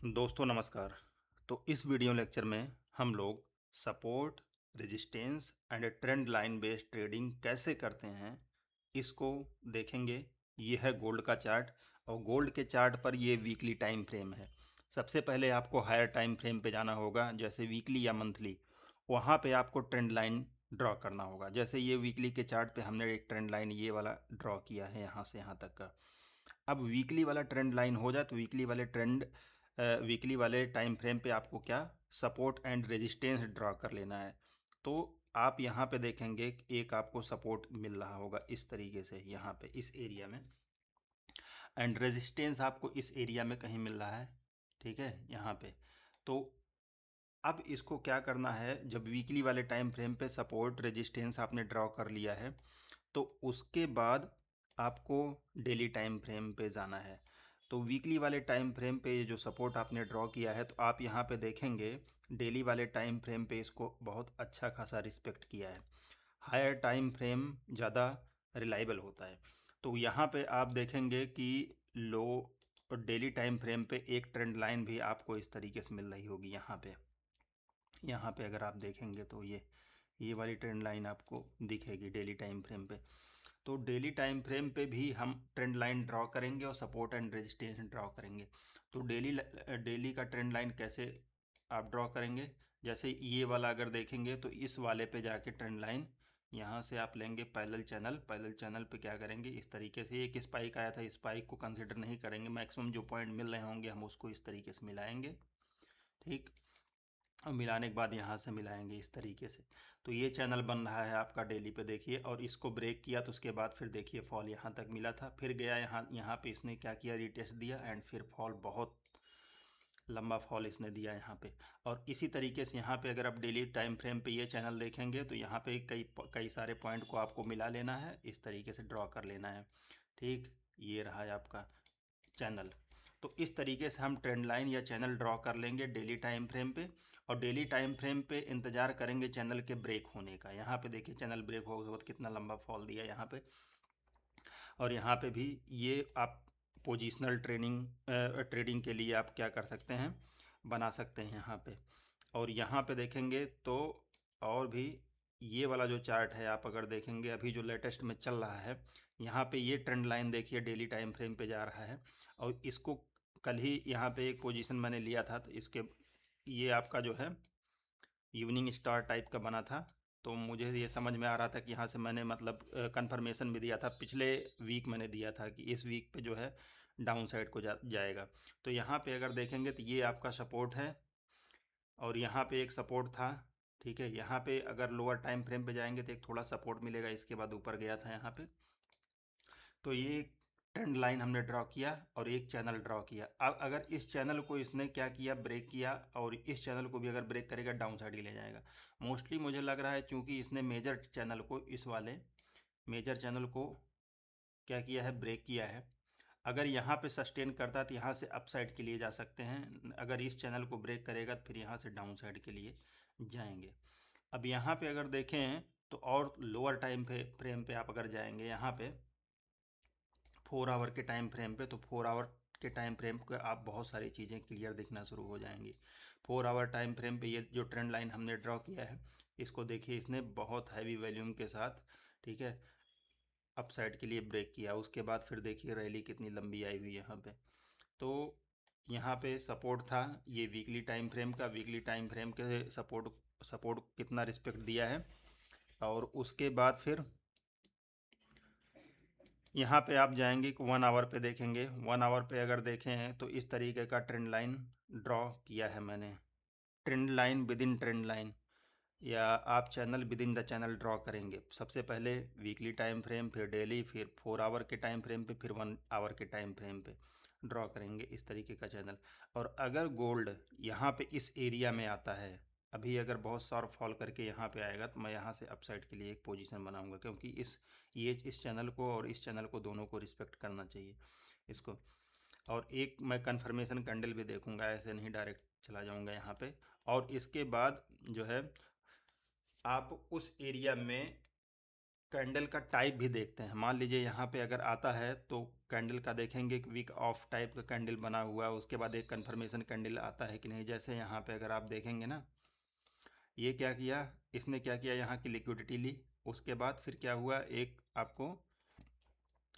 दोस्तों नमस्कार। तो इस वीडियो लेक्चर में हम लोग support, resistance and trend line based trading कैसे करते हैं इसको देखेंगे। ये है गोल्ड का चार्ट और गोल्ड के चार्ट पर ये वीकली टाइम फ्रेम है। सबसे पहले आपको हायर टाइम फ्रेम पे जाना होगा, जैसे वीकली या मंथली। वहाँ पे आपको ट्रेंड लाइन ड्रॉ करना होगा। जैसे ये वीकली के चार्ट पे हमने एक ट्रेंड लाइन ये वाला ड्रॉ किया है यहाँ से यहाँ तक का। अब वीकली वाला ट्रेंड लाइन हो जाए तो वीकली वाले टाइम फ्रेम पे आपको क्या सपोर्ट एंड रेजिस्टेंस ड्रॉ कर लेना है। तो आप यहाँ पे देखेंगे कि एक आपको सपोर्ट मिल रहा होगा इस तरीके से यहाँ पे इस एरिया में, एंड रेजिस्टेंस आपको इस एरिया में कहीं मिल रहा है। ठीक है, यहाँ पे। तो अब इसको क्या करना है, जब वीकली वाले टाइम फ्रेम पे सपोर्ट रेजिस्टेंस आपने ड्रॉ कर लिया है तो उसके बाद आपको डेली टाइम फ्रेम पे जाना है। तो वीकली वाले टाइम फ्रेम पे ये जो सपोर्ट आपने ड्रॉ किया है, तो आप यहाँ पे देखेंगे डेली वाले टाइम फ्रेम पे इसको बहुत अच्छा खासा रिस्पेक्ट किया है। हायर टाइम फ्रेम ज़्यादा रिलायबल होता है। तो यहाँ पे आप देखेंगे कि लो और डेली टाइम फ्रेम पे एक ट्रेंड लाइन भी आपको इस तरीके से मिल रही होगी। यहाँ पे अगर आप देखेंगे तो ये वाली ट्रेंड लाइन आपको दिखेगी डेली टाइम फ्रेम पे। तो डेली टाइम फ्रेम पे भी हम ट्रेंड लाइन ड्रॉ करेंगे और सपोर्ट एंड रेजिस्टेंस ड्रॉ करेंगे। तो डेली का ट्रेंड लाइन कैसे आप ड्रॉ करेंगे, जैसे ये वाला अगर देखेंगे तो इस वाले पे जाके ट्रेंड लाइन यहाँ से आप लेंगे पैरेलल चैनल पे क्या करेंगे, इस तरीके से एक स्पाइक आया था, स्पाइक को कंसिडर नहीं करेंगे, मैक्सिमम जो पॉइंट मिल रहे होंगे हम उसको इस तरीके से मिलाएंगे। ठीक, और मिलाने के बाद यहाँ से मिलाएंगे इस तरीके से। तो ये चैनल बन रहा है आपका डेली पे, देखिए। और इसको ब्रेक किया तो उसके बाद फिर देखिए फॉल यहाँ तक मिला था, फिर गया यहाँ यहाँ पे इसने क्या किया, रीटेस्ट दिया एंड फिर फॉल, बहुत लंबा फॉल इसने दिया यहाँ पे। और इसी तरीके से यहाँ पे अगर आप डेली टाइम फ्रेम पे ये चैनल देखेंगे तो यहाँ पे कई कई सारे पॉइंट को आपको मिला लेना है, इस तरीके से ड्रॉ कर लेना है। ठीक, ये रहा है आपका चैनल। तो इस तरीके से हम ट्रेंड लाइन या चैनल ड्रॉ कर लेंगे डेली टाइम फ्रेम पे। और डेली टाइम फ्रेम पे इंतज़ार करेंगे चैनल के ब्रेक होने का। यहाँ पे देखिए चैनल ब्रेक हो गया, कितना लंबा फॉल दिया यहाँ पे। और यहाँ पे भी ये आप पोजिशनल ट्रेडिंग के लिए आप क्या कर सकते हैं, बना सकते हैं यहाँ पे। और यहाँ पे देखेंगे तो और भी ये वाला जो चार्ट है, आप अगर देखेंगे अभी जो लेटेस्ट में चल रहा है, यहाँ पे ये ट्रेंड लाइन देखिए डेली टाइम फ्रेम पे जा रहा है। और इसको कल ही यहाँ पे एक पोजीशन मैंने लिया था, तो इसके ये आपका जो है इवनिंग स्टार टाइप का बना था। तो मुझे ये समझ में आ रहा था कि यहाँ से मैंने मतलब कंफर्मेशन भी दिया था, पिछले वीक मैंने दिया था कि इस वीक पे जो है डाउन साइड को जाएगा। तो यहाँ पे अगर देखेंगे तो ये आपका सपोर्ट है और यहाँ पे एक सपोर्ट था। ठीक है, यहाँ पे अगर लोअर टाइम फ्रेम पे जाएंगे तो एक थोड़ा सपोर्ट मिलेगा, इसके बाद ऊपर गया था यहाँ पे। तो ये ट्रेंड लाइन हमने ड्रॉ किया और एक चैनल ड्रॉ किया। अब अगर इस चैनल को इसने क्या किया, ब्रेक किया, और इस चैनल को भी अगर ब्रेक करेगा डाउन साइड ही ले जाएगा। मोस्टली मुझे लग रहा है चूंकि इसने मेजर चैनल को, इस वाले मेजर चैनल को क्या किया है, ब्रेक किया है। अगर यहाँ पे सस्टेन करता है तो यहाँ से अप साइड के लिए जा सकते हैं, अगर इस चैनल को ब्रेक करेगा तो फिर यहाँ से डाउन साइड के लिए जाएंगे। अब यहाँ पे अगर देखें तो और लोअर टाइम फ्रेम पे आप अगर जाएंगे यहाँ पे 4 आवर के टाइम फ्रेम पे, तो 4 आवर के टाइम फ्रेम पे आप बहुत सारी चीज़ें क्लियर दिखना शुरू हो जाएंगी। 4 आवर टाइम फ्रेम पे ये जो ट्रेंड लाइन हमने ड्रॉ किया है, इसको देखिए, इसने बहुत हैवी वॉल्यूम के साथ, ठीक है, अप साइड के लिए ब्रेक किया। उसके बाद फिर देखिए रैली कितनी लंबी आई हुई यहाँ पे। तो यहाँ पे सपोर्ट था ये वीकली टाइम फ्रेम के सपोर्ट कितना रिस्पेक्ट दिया है। और उसके बाद फिर यहाँ पे आप जाएंगे कि 1 आवर पे देखेंगे। 1 आवर पे अगर देखें तो इस तरीके का ट्रेंड लाइन ड्रॉ किया है मैंने, trend line with in trend line, या आप channel with in the channel draw करेंगे। सबसे पहले वीकली टाइम फ्रेम, फिर डेली, फिर 4 आवर के टाइम फ्रेम पे, फिर 1 आवर के टाइम फ्रेम पे ड्रॉ करेंगे इस तरीके का चैनल। और अगर गोल्ड यहाँ पे इस एरिया में आता है, अभी अगर बहुत शार्प फॉल करके यहाँ पे आएगा तो मैं यहाँ से अपसाइड के लिए एक पोजीशन बनाऊंगा, क्योंकि इस चैनल को और इस चैनल को दोनों को रिस्पेक्ट करना चाहिए इसको। और एक मैं कन्फर्मेशन कैंडल भी देखूंगा, ऐसे नहीं डायरेक्ट चला जाऊंगा यहाँ पे। और इसके बाद जो है आप उस एरिया में कैंडल का टाइप भी देखते हैं। मान लीजिए यहाँ पे अगर आता है तो कैंडल का देखेंगे कि वीक ऑफ टाइप का कैंडल बना हुआ है, उसके बाद एक कंफर्मेशन कैंडल आता है कि नहीं। जैसे यहाँ पे अगर आप देखेंगे ना, ये क्या किया, इसने क्या किया, यहाँ की लिक्विडिटी ली, उसके बाद फिर क्या हुआ, एक आपको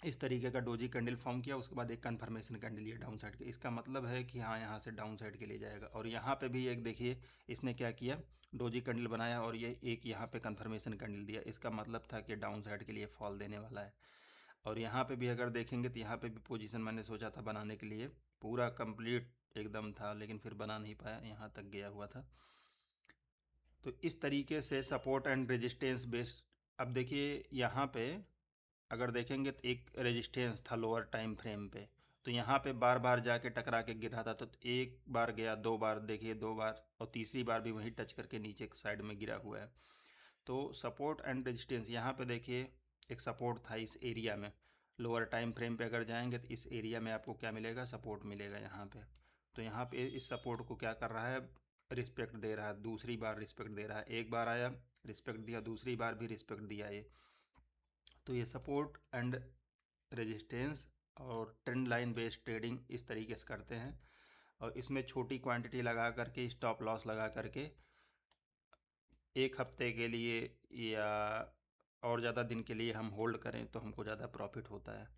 इस तरीके का डोजी कैंडल फॉर्म किया, उसके बाद एक कंफर्मेशन कैंडल लिया डाउन साइड के। इसका मतलब है कि हाँ, यहाँ से डाउन साइड के लिए जाएगा। और यहाँ पे भी एक देखिए, इसने क्या किया, डोजी कैंडल बनाया और ये एक यहाँ पे कंफर्मेशन कैंडल दिया। इसका मतलब था कि डाउन साइड के लिए फॉल देने वाला है। और यहाँ पे भी अगर देखेंगे तो यहाँ पे भी पोजीशन मैंने सोचा था बनाने के लिए, पूरा कंप्लीट एकदम था, लेकिन फिर बना नहीं पाया, यहाँ तक गया हुआ था। तो इस तरीके से सपोर्ट एंड रेजिस्टेंस बेस्ड। अब देखिए यहाँ पे अगर देखेंगे तो एक रेजिस्टेंस था लोअर टाइम फ्रेम पे, तो यहाँ पे बार बार जाके टकरा के गिर रहा था। तो एक बार गया, दो बार देखिए, दो बार, और तीसरी बार भी वहीं टच करके नीचे साइड में गिरा हुआ है। तो सपोर्ट एंड रेजिस्टेंस, यहाँ पे देखिए एक सपोर्ट था इस एरिया में, लोअर टाइम फ्रेम पे अगर जाएंगे तो इस एरिया में आपको क्या मिलेगा, सपोर्ट मिलेगा यहाँ पे। तो यहाँ पे इस सपोर्ट को क्या कर रहा है, रिस्पेक्ट दे रहा है, दूसरी बार रिस्पेक्ट दे रहा है। एक बार आया, रिस्पेक्ट दिया, दूसरी बार भी रिस्पेक्ट दिया ये। तो ये सपोर्ट एंड रेजिस्टेंस और ट्रेंड लाइन बेस्ड ट्रेडिंग इस तरीके से करते हैं। और इसमें छोटी क्वांटिटी लगा करके, स्टॉप लॉस लगा करके, एक हफ्ते के लिए या और ज़्यादा दिन के लिए हम होल्ड करें तो हमको ज़्यादा प्रॉफिट होता है।